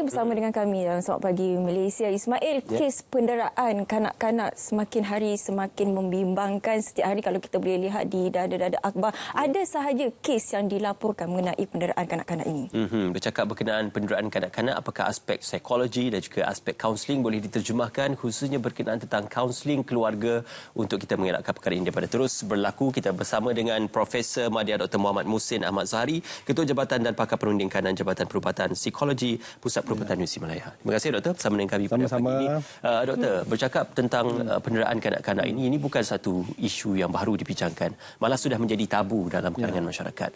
bersama dengan kami dalam Selamat Pagi Malaysia. Ismail, kes penderaan kanak-kanak semakin hari semakin membimbangkan. Setiap hari kalau kita boleh lihat di dada-dada akhbar, ada sahaja kes yang dilaporkan mengenai penderaan kanak-kanak ini. Bercakap berkenaan penderaan kanak-kanak, apakah aspek psikologi dan juga aspek kaunseling boleh diterjemahkan, khususnya berkenaan tentang kaunseling keluarga untuk kita mengelakkan perkara ini daripada terus berlaku. Kita bersama dengan Profesor Madya Dr. Muhammad Muhsin Ahmad Zahari, Ketua Jabatan dan Pakar Perunding Kanan Jabatan Perubatan Psikologi Pusat Perubatan Universiti Malaya. Terima kasih Doktor bersama dengan kami pada pagi ini. Doktor, bercakap tentang penderaan kanak-kanak ini bukan satu isu yang baru dibincangkan, malah sudah menjadi tabu dalam kalangan masyarakat.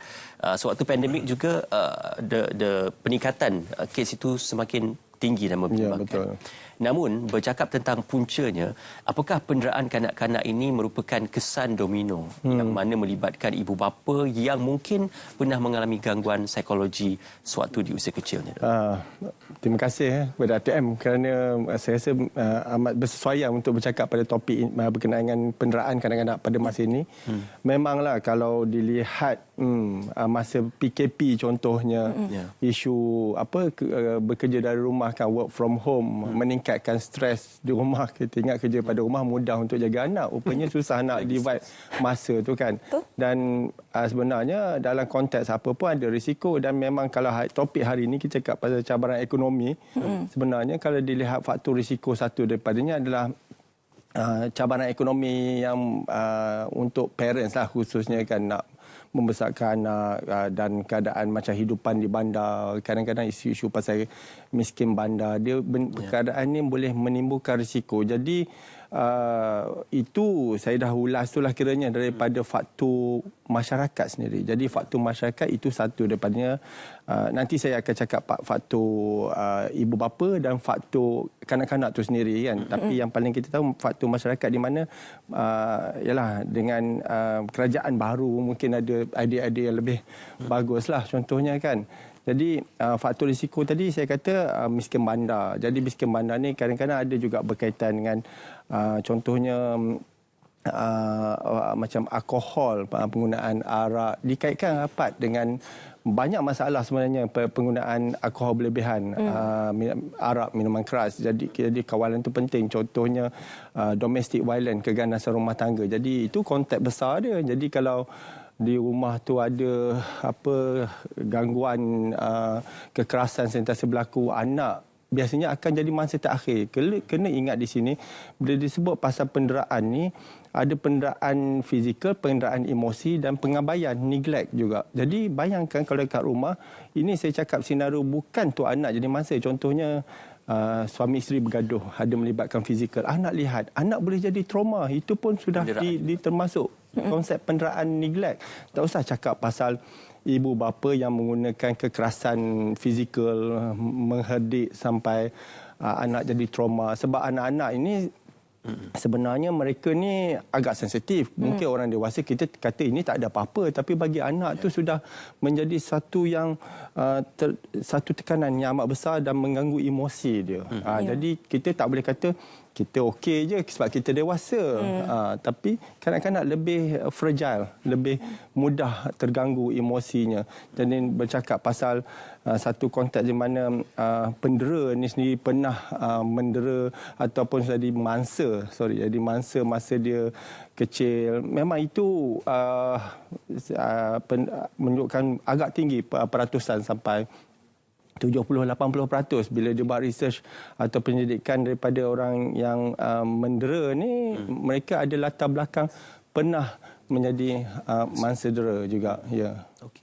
Sewaktu pandemik juga peningkatan kes itu semakin tinggi dan membimbangkan. Namun, bercakap tentang puncanya, apakah penderaan kanak-kanak ini merupakan kesan domino yang mana melibatkan ibu bapa yang mungkin pernah mengalami gangguan psikologi sewaktu di usia kecilnya? Terima kasih kepada ATM kerana saya rasa amat bersesuaian untuk bercakap pada topik berkenaan dengan penderaan kanak-kanak pada masa ini. Memanglah kalau dilihat masa PKP contohnya, isu bekerja dari rumah, kan, work from home, meningkatkan stres di rumah. Kita ingat kerja pada rumah mudah untuk jaga anak, rupanya susah nak divide masa tu, kan. Dan sebenarnya dalam konteks apa pun ada risiko, dan memang kalau topik hari ini kita cakap pasal cabaran ekonomi, sebenarnya kalau dilihat faktor risiko satu daripadanya adalah cabaran ekonomi yang untuk parents lah khususnya, kan, nak membesarkan anak dan keadaan macam hidupan di bandar. Kadang-kadang isu-isu pasal miskin bandar, keadaan ini boleh menimbulkan risiko. Jadi itu saya dah ulas itulah kiranya daripada faktor masyarakat sendiri. Jadi faktor masyarakat itu satu daripadanya. Nanti saya akan cakap faktor ibu bapa dan faktor kanak-kanak tu sendiri, kan. Tapi yang paling kita tahu faktor masyarakat di mana ialah dengan kerajaan baru mungkin ada idea-idea yang lebih baguslah contohnya, kan. Jadi faktor risiko tadi saya kata miskin bandar. Jadi miskin bandar ni kadang-kadang ada juga berkaitan dengan contohnya macam alkohol, penggunaan arak, dikaitkan rapat dengan banyak masalah sebenarnya penggunaan alkohol berlebihan, arak, minuman keras. Jadi kawalan itu penting. Contohnya domestic violence, keganasan rumah tangga. Jadi itu konteks besar dia. Jadi kalau di rumah tu ada gangguan kekerasan sentiasa berlaku, anak biasanya akan jadi mangsa terakhir. Kena ingat di sini bila disebut pasal penderaan ni, ada penderaan fizikal, penderaan emosi dan pengabaian, neglect juga. Jadi bayangkan kalau dekat rumah, ini saya cakap senario bukan tu anak jadi mangsa. Contohnya suami isteri bergaduh, ada melibatkan fizikal. Anak lihat, anak boleh jadi trauma. Itu pun sudah termasuk konsep penderaan neglect. Tak usah cakap pasal ibu bapa yang menggunakan kekerasan fizikal, mengherdik sampai anak jadi trauma. Sebab anak-anak ini sebenarnya mereka ni agak sensitif. Mungkin orang dewasa kita kata ini tak ada apa-apa, tapi bagi anak tu sudah menjadi satu yang satu tekanan yang amat besar dan mengganggu emosi dia. Jadi kita tak boleh kata kita okey je sebab kita dewasa. Tapi kanak-kanak lebih fragile, lebih mudah terganggu emosinya. Jadi bercakap pasal satu konteks di mana pendera ni sendiri pernah mendera ataupun jadi mangsa masa dia kecil. Memang itu menunjukkan agak tinggi peratusan sampai 70-80% bila dia buat research atau penyelidikan daripada orang yang mendera ni, mereka ada latar belakang pernah menjadi mangsa dera juga.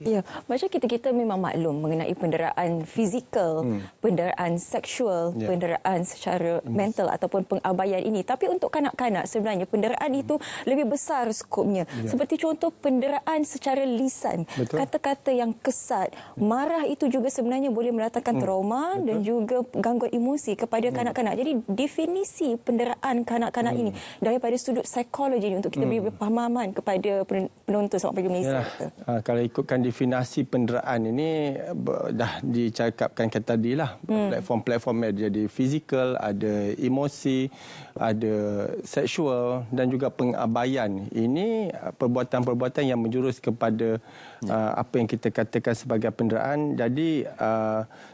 Ya, macam kita memang maklum mengenai penderaan fizikal, penderaan seksual, penderaan secara mental ataupun pengabaian ini. Tapi untuk kanak-kanak sebenarnya penderaan itu lebih besar skopnya. Seperti contoh penderaan secara lisan, kata-kata yang kesat, marah itu juga sebenarnya boleh mendatangkan trauma dan juga gangguan emosi kepada kanak-kanak. Jadi definisi penderaan kanak-kanak ini daripada sudut psikologi untuk kita beri pemahaman kepada penonton Selamat Pagi Malaysia. Kalau ikut menentukan definisi penderaan ini dah dicakapkan tadi lah. Platform-platform ada fizikal, ada emosi, ada seksual dan juga pengabaian. Ini perbuatan-perbuatan yang menjurus kepada apa yang kita katakan sebagai penderaan. Jadi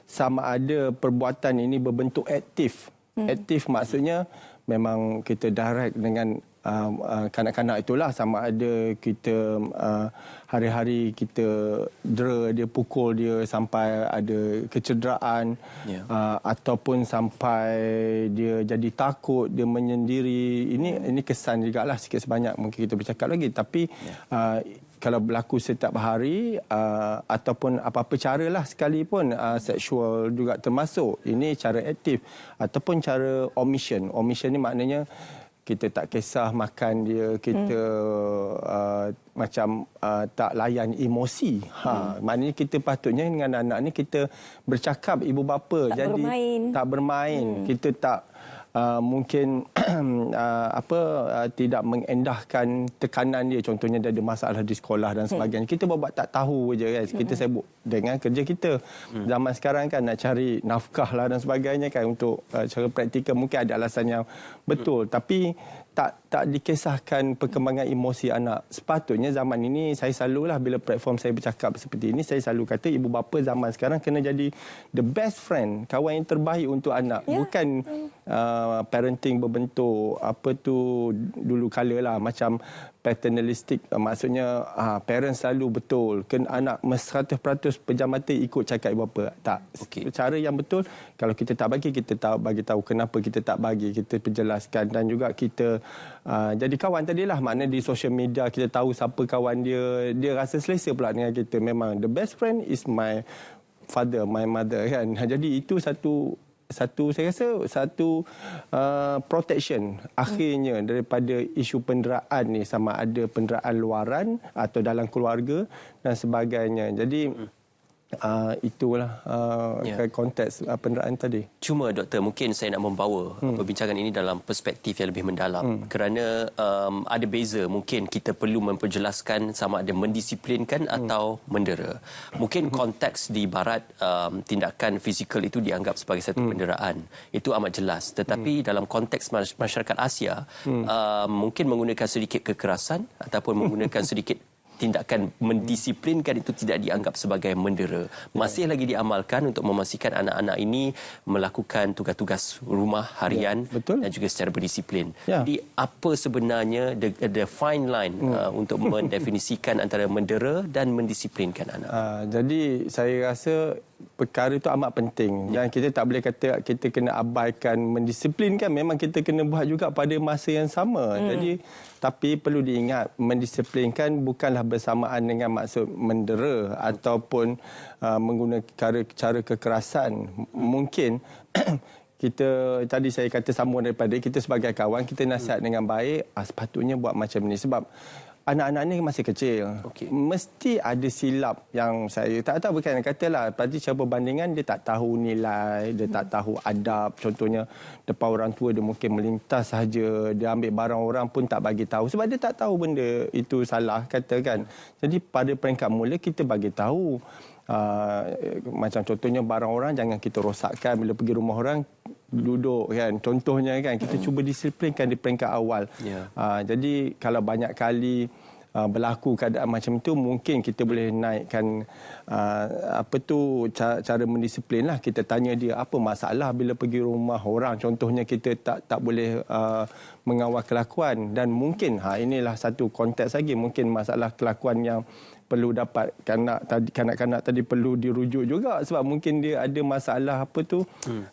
sama ada perbuatan ini berbentuk aktif. Aktif maksudnya memang kita direct dengan kanak-kanak itulah, sama ada kita hari-hari kita dera dia, pukul dia sampai ada kecederaan, ataupun sampai dia jadi takut, dia menyendiri. Ini kesan jugalah sikit sebanyak mungkin kita bercakap lagi, tapi kalau berlaku setiap hari ataupun apa-apa caralah sekalipun, seksual juga termasuk. Ini cara aktif ataupun cara omission. Omission ni maknanya kita tak kisah makan dia, kita macam tak layan emosi. Maknanya kita patutnya dengan anak ni kita bercakap ibu bapa, tak jadi bermain. Tak bermain. Kita tak mungkin tidak mengendahkan tekanan dia. Contohnya dia ada masalah di sekolah dan sebagainya. Kita buat tak tahu je kan. Kita sibuk dengan kerja kita. Zaman sekarang kan nak cari nafkah lah dan sebagainya kan, untuk cara praktikal mungkin ada alasan yang betul, tapi tak dikisahkan perkembangan emosi anak. Sepatutnya zaman ini, saya selalulah bila platform saya bercakap seperti ini, saya selalu kata ibu bapa zaman sekarang kena jadi the best friend, kawan yang terbaik untuk anak. Bukan parenting berbentuk dulu kala lah, macam paternalistik. Maksudnya parents selalu betul, anak 100% pejam mata ikut cakap ibu bapa. Tak. Cara yang betul, kalau kita tak bagi, kita bagi tahu kenapa kita tak bagi, kita perjelaskan, dan juga kita jadi kawan tadilah. Maknanya di social media kita tahu siapa kawan dia rasa selesa pula dengan kita. Memang the best friend is my father, my mother kan. Jadi itu satu saya rasa satu protection akhirnya daripada isu penderaan ni, sama ada penderaan luaran atau dalam keluarga dan sebagainya. Jadi itulah konteks penderaan tadi. Cuma doktor, mungkin saya nak membawa perbincangan ini dalam perspektif yang lebih mendalam, kerana ada beza. Mungkin kita perlu memperjelaskan sama ada mendisiplinkan atau mendera. Mungkin konteks di barat tindakan fizikal itu dianggap sebagai satu penderaan. Itu amat jelas. Tetapi dalam konteks masyarakat Asia, mungkin menggunakan sedikit kekerasan ataupun menggunakan sedikit tindakan mendisiplinkan itu tidak dianggap sebagai mendera. Masih lagi diamalkan untuk memastikan anak-anak ini melakukan tugas-tugas rumah harian dan juga secara berdisiplin. Jadi apa sebenarnya the fine line untuk mendefinisikan antara mendera dan mendisiplinkan anak? Jadi saya rasa perkara itu amat penting, dan kita tak boleh kata kita kena abaikan mendisiplinkan. Memang kita kena buat juga pada masa yang sama. Jadi tapi perlu diingat, mendisiplinkan bukanlah bersamaan dengan maksud mendera ataupun menggunakan cara kekerasan. Mungkin kita tadi saya kata sambung daripada kita sebagai kawan, kita nasihat dengan baik, sepatutnya buat macam ni. Sebab anak-anak ni masih kecil. Mesti ada silap yang saya tak tahu, bukan katalah berarti cara perbandingan dia tak tahu nilai, dia tak tahu adab. Contohnya depan orang tua dia mungkin melintas saja, dia ambil barang orang pun tak bagi tahu sebab dia tak tahu benda itu salah, katakan. Jadi pada peringkat mula kita bagi tahu. Macam contohnya barang orang jangan kita rosakkan bila pergi rumah orang, duduk kan, contohnya kan, kita cuba disiplinkan di peringkat awal. Jadi kalau banyak kali berlaku keadaan macam itu, mungkin kita boleh naikkan cara mendisiplin lah. Kita tanya dia apa masalah bila pergi rumah orang, contohnya kita tak boleh mengawal kelakuan. Dan mungkin inilah satu konteks lagi, mungkin masalah kelakuan yang perlu dapat kanak-kanak tadi perlu dirujuk juga, sebab mungkin dia ada masalah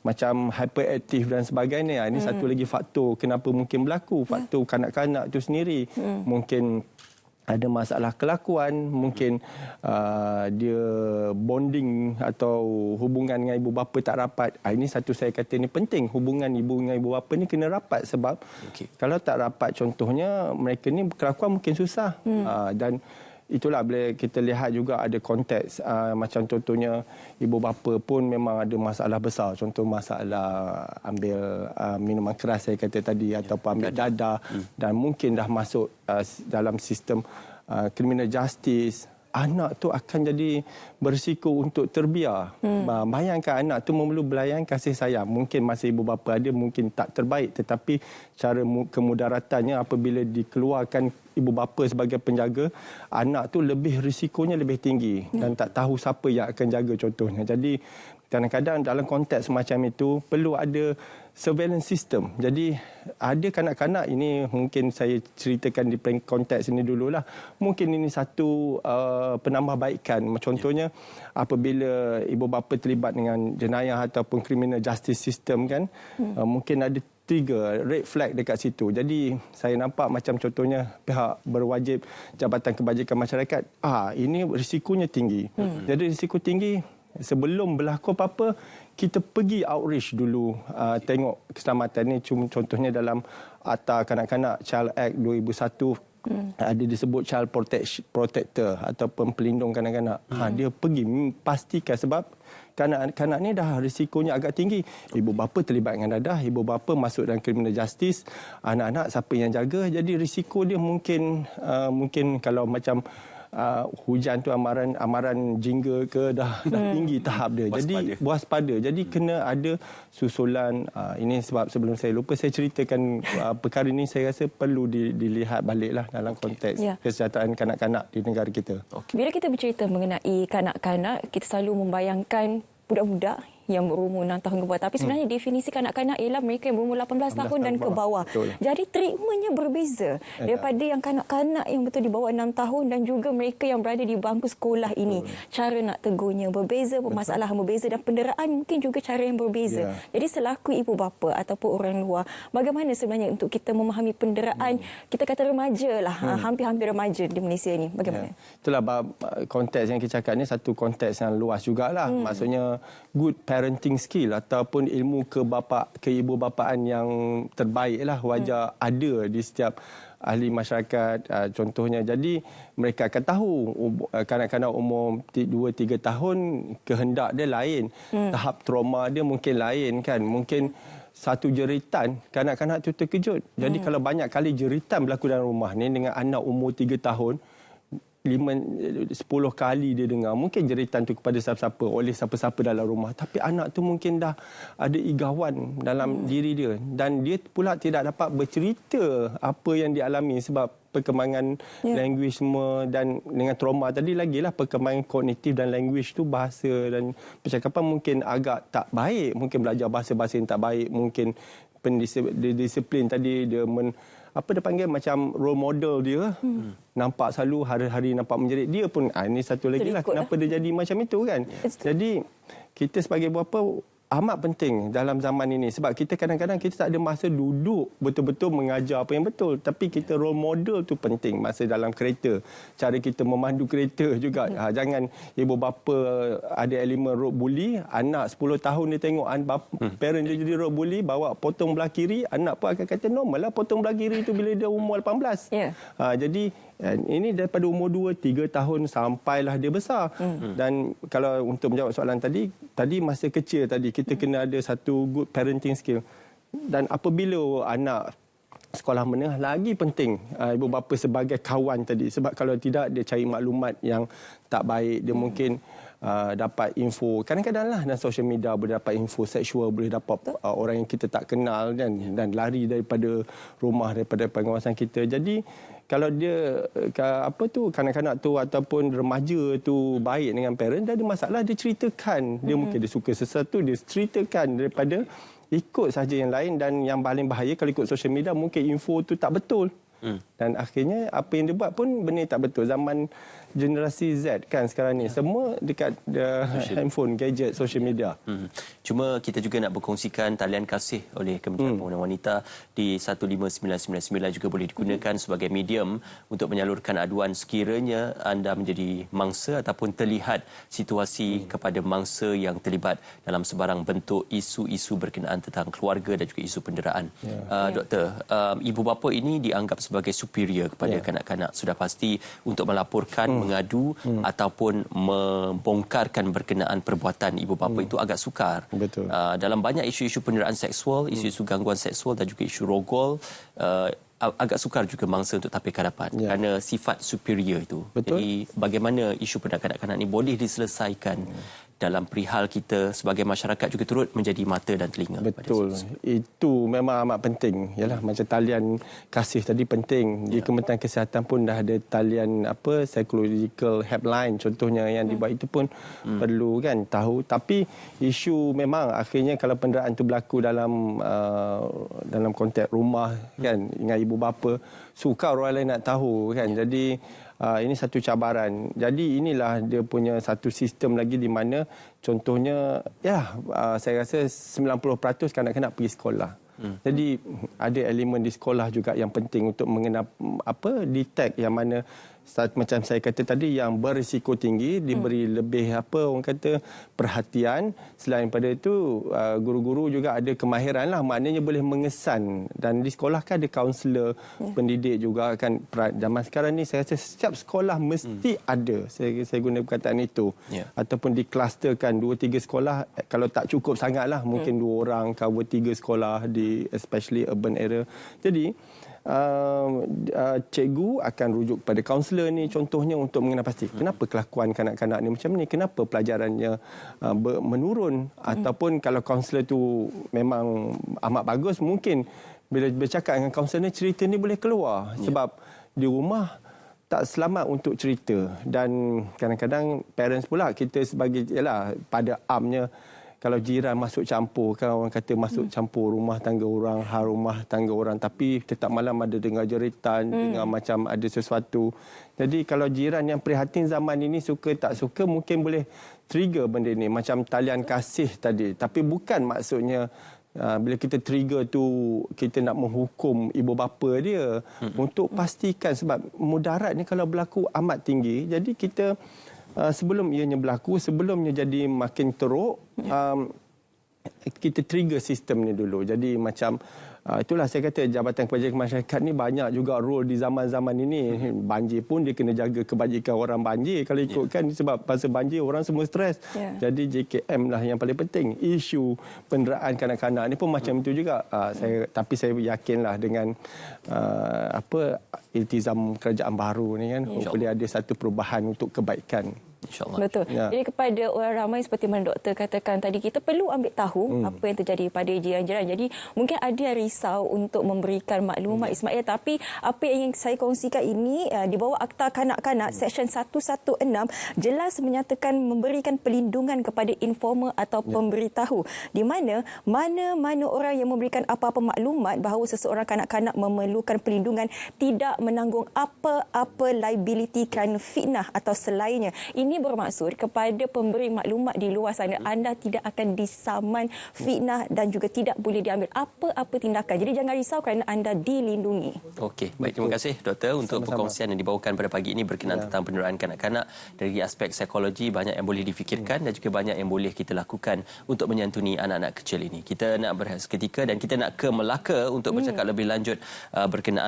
macam hyperaktif dan sebagainya. Ini satu lagi faktor kenapa mungkin berlaku, faktor kanak-kanak itu sendiri. Mungkin ada masalah kelakuan, mungkin dia bonding atau hubungan dengan ibu bapa tak rapat. Ini satu saya kata ni penting, hubungan ibu dengan ibu bapa ni kena rapat, sebab kalau tak rapat, contohnya mereka ni kelakuan mungkin susah. Dan itulah bila kita lihat juga ada konteks macam contohnya ibu bapa pun memang ada masalah besar, contoh masalah ambil minuman keras saya kata tadi, ataupun ambil dadah, dan mungkin dah masuk dalam sistem criminal justice. anak tu akan jadi berisiko untuk terbiar. Bayangkan anak tu memerlu belayan kasih sayang. Mungkin masa ibu bapa ada mungkin tak terbaik, tetapi cara kemudaratannya apabila dikeluarkan ibu bapa sebagai penjaga, anak tu lebih risikonya lebih tinggi dan tak tahu siapa yang akan jaga contohnya. Jadi kadang-kadang dalam konteks macam itu perlu ada surveillance system. Jadi ada kanak-kanak ini, mungkin saya ceritakan di konteks ini dululah. Mungkin ini satu penambahbaikan. Contohnya apabila ibu bapa terlibat dengan jenayah ataupun criminal justice system kan, mungkin ada 3 red flag dekat situ. Jadi saya nampak macam contohnya pihak berwajib Jabatan Kebajikan Masyarakat, ini risikonya tinggi. Jadi risiko tinggi, sebelum berlaku apa-apa, kita pergi outreach dulu, tengok keselamatan ni. Contohnya dalam Akta Kanak-Kanak Child Act 2001, ada disebut child protector ataupun pelindung kanak-kanak. Dia pergi pastikan, sebab kanak-kanak ni dah risikonya agak tinggi. Ibu bapa terlibat dengan dadah, ibu bapa masuk dalam criminal justice, anak-anak siapa yang jaga. Jadi risiko dia mungkin kalau macam hujan tu amaran jingga ke dah tinggi tahap dia. Jadi waspada. Jadi kena ada susulan. Ini sebab sebelum saya lupa saya ceritakan perkara ini, saya rasa perlu dilihat baliklah dalam konteks kesejahteraan kanak-kanak di negara kita. Bila kita bercerita mengenai kanak-kanak, kita selalu membayangkan budak-budak yang berumur 6 tahun ke bawah. Tapi sebenarnya definisi kanak-kanak ialah mereka yang berumur 18 tahun dan ke bawah. Jadi treatmentnya berbeza daripada yang kanak-kanak yang betul di bawah 6 tahun dan juga mereka yang berada di bangku sekolah ini. Cara nak tegurnya berbeza, permasalahan berbeza dan penderaan mungkin juga cara yang berbeza. Jadi selaku ibu bapa ataupun orang luar, bagaimana sebenarnya untuk kita memahami penderaan, kita kata remaja lah, hampir-hampir remaja di Malaysia ini. Bagaimana? Itulah konteks yang kita cakap ni satu konteks yang luas jugalah. Maksudnya good parenting skill ataupun ilmu keibubapaan yang terbaik lah wajar ada di setiap ahli masyarakat contohnya. Jadi mereka akan tahu kanak-kanak umur 2-3 tahun kehendak dia lain, tahap trauma dia mungkin lain kan. Mungkin satu jeritan kanak-kanak tu terkejut. Jadi kalau banyak kali jeritan berlaku dalam rumah ni dengan anak umur 3 tahun, 10 kali dia dengar mungkin jeritan tu kepada siapa-siapa, oleh siapa-siapa dalam rumah, tapi anak tu mungkin dah ada igawan dalam diri dia dan dia pula tidak dapat bercerita apa yang dialami sebab perkembangan language semua, dan dengan trauma tadi lagilah perkembangan kognitif dan language tu, bahasa dan percakapan mungkin agak tak baik, mungkin belajar bahasa-bahasa yang tak baik, mungkin disiplin tadi dia apa dia panggil macam role model dia, nampak selalu hari-hari nampak menjerit, dia pun ini satu lagi lah kenapa dia jadi macam itu kan. Jadi kita sebagai bapa amat penting dalam zaman ini, sebab kita kadang-kadang kita tak ada masa duduk betul-betul mengajar apa yang betul, tapi kita role model tu penting. Masa dalam kereta, cara kita memandu kereta juga, jangan ibu bapa ada elemen road bully, anak 10 tahun dia tengok parent dia jadi road bully, bawa potong belah kiri, anak pun akan kata normal lah potong belah kiri tu bila dia umur 18. Jadi ini daripada umur 2-3 tahun sampailah dia besar. Dan kalau untuk menjawab soalan tadi masa kecil tadi kita kena ada satu good parenting skill. Dan apabila anak sekolah menengah, lagi penting ibu bapa sebagai kawan tadi, sebab kalau tidak dia cari maklumat yang tak baik, dia mungkin dapat info, kadang-kadang lah dalam social media boleh dapat info seksual, boleh dapat orang yang kita tak kenal dan lari daripada rumah, daripada pengawasan kita. Jadi kalau dia kanak-kanak tu ataupun remaja tu baik dengan parent, dia ada masalah, dia ceritakan. Dia mungkin dia suka sesuatu, dia ceritakan daripada ikut saja yang lain. Dan yang paling bahaya kalau ikut social media, mungkin info tu tak betul. Dan akhirnya apa yang dia buat pun benda tak betul. Zaman generasi Z kan sekarang ni, semua dekat handphone, gadget, social media. Cuma kita juga nak berkongsikan talian kasih oleh Kementerian Pembangunan Wanita di 15999 juga boleh digunakan sebagai medium untuk menyalurkan aduan sekiranya anda menjadi mangsa ataupun terlihat situasi kepada mangsa yang terlibat dalam sebarang bentuk isu-isu berkenaan tentang keluarga dan juga isu penderaan. Doktor, ibu bapa ini dianggap sebagai superior kepada kanak-kanak. Sudah pasti untuk melaporkan, mengadu ataupun membongkarkan berkenaan perbuatan ibu bapa itu agak sukar. Betul. Dalam banyak isu-isu penderaan seksual, isu-isu gangguan seksual dan juga isu rogol, agak sukar juga mangsa untuk tampilkan rapat kerana sifat superior itu. Betul. Jadi bagaimana isu pendidikan kanak-kanak ini boleh diselesaikan dalam perihal kita sebagai masyarakat juga turut menjadi mata dan telinga. Betul. Itu memang amat penting. Yalah, macam talian kasih tadi penting. Di Kementerian Kesihatan pun dah ada talian psychological helpline contohnya yang dibuat itu pun perlu kan tahu. Tapi isu memang akhirnya kalau penderaan itu berlaku dalam konteks rumah kan dengan ibu bapa, sukar orang lain nak tahu kan. Jadi ini satu cabaran. Jadi inilah dia punya satu sistem lagi di mana contohnya saya rasa 90% kanak-kanak pergi sekolah. Jadi ada elemen di sekolah juga yang penting untuk mengenal detect yang mana macam saya kata tadi yang berisiko tinggi diberi lebih orang kata perhatian. Selain pada itu guru-guru juga ada kemahiran lah, maknanya boleh mengesan, dan di sekolah kan ada kaunselor pendidik juga kan. Zaman sekarang ni saya rasa setiap sekolah mesti ada, saya guna perkataan itu, ataupun diklusterkan 2-3 sekolah, kalau tak cukup sangatlah mungkin 2 orang cover 3 sekolah di especially urban area. Jadi cikgu akan rujuk kepada kaunselor ni contohnya untuk mengenal pasti kenapa kelakuan kanak-kanak ni macam ni, kenapa pelajarannya menurun, ataupun kalau kaunselor tu memang amat bagus, mungkin bila bercakap dengan kaunselor ni cerita ni boleh keluar sebab di rumah tak selamat untuk cerita. Dan kadang-kadang parents pula kita sebagai pada amnya kalau jiran masuk campur, kan orang kata masuk campur rumah tangga orang, hal rumah tangga orang, tapi tetap malam ada dengar jeritan, dengar macam ada sesuatu. Jadi kalau jiran yang prihatin zaman ini suka tak suka mungkin boleh trigger benda ni, macam talian kasih tadi. Tapi bukan maksudnya bila kita trigger tu kita nak menghukum ibu bapa dia, untuk pastikan sebab mudarat ni kalau berlaku amat tinggi. Jadi kita sebelum ianya berlaku, sebelumnya jadi makin teruk, kita trigger sistem ni dulu. Jadi macam itulah saya kata Jabatan Kebajikan Masyarakat ni banyak juga role di zaman-zaman ini. Banjir pun dia kena jaga kebajikan orang banjir kalau ikutkan, sebab pasal banjir orang semua stres. Jadi JKM lah yang paling penting. Isu penderaan kanak-kanak ni pun macam itu juga. Tapi saya yakinlah dengan iltizam kerajaan baru ni kan, boleh ada satu perubahan untuk kebaikan. InsyaAllah. Betul. Jadi kepada orang ramai seperti mana doktor katakan tadi, kita perlu ambil tahu apa yang terjadi pada jiran-jiran. Jadi mungkin ada yang risau untuk memberikan maklumat Ismail, tapi apa yang ingin saya kongsikan ini di bawah Akta Kanak-Kanak Seksyen 116 jelas menyatakan memberikan pelindungan kepada informer atau pemberitahu, di mana mana-mana orang yang memberikan apa-apa maklumat bahawa seseorang kanak-kanak memerlukan pelindungan tidak menanggung apa-apa liability kerana fitnah atau selainnya. Ini bermaksud kepada pemberi maklumat di luar sana, anda tidak akan disaman fitnah dan juga tidak boleh diambil apa-apa tindakan. Jadi jangan risau kerana anda dilindungi. Okey, baik, terima kasih doktor untuk perkongsian yang dibawakan pada pagi ini berkenaan tentang penderaan kanak-kanak. Dari aspek psikologi banyak yang boleh difikirkan dan juga banyak yang boleh kita lakukan untuk menyantuni anak-anak kecil ini. Kita nak berehat seketika dan kita nak ke Melaka untuk bercakap lebih lanjut berkenaan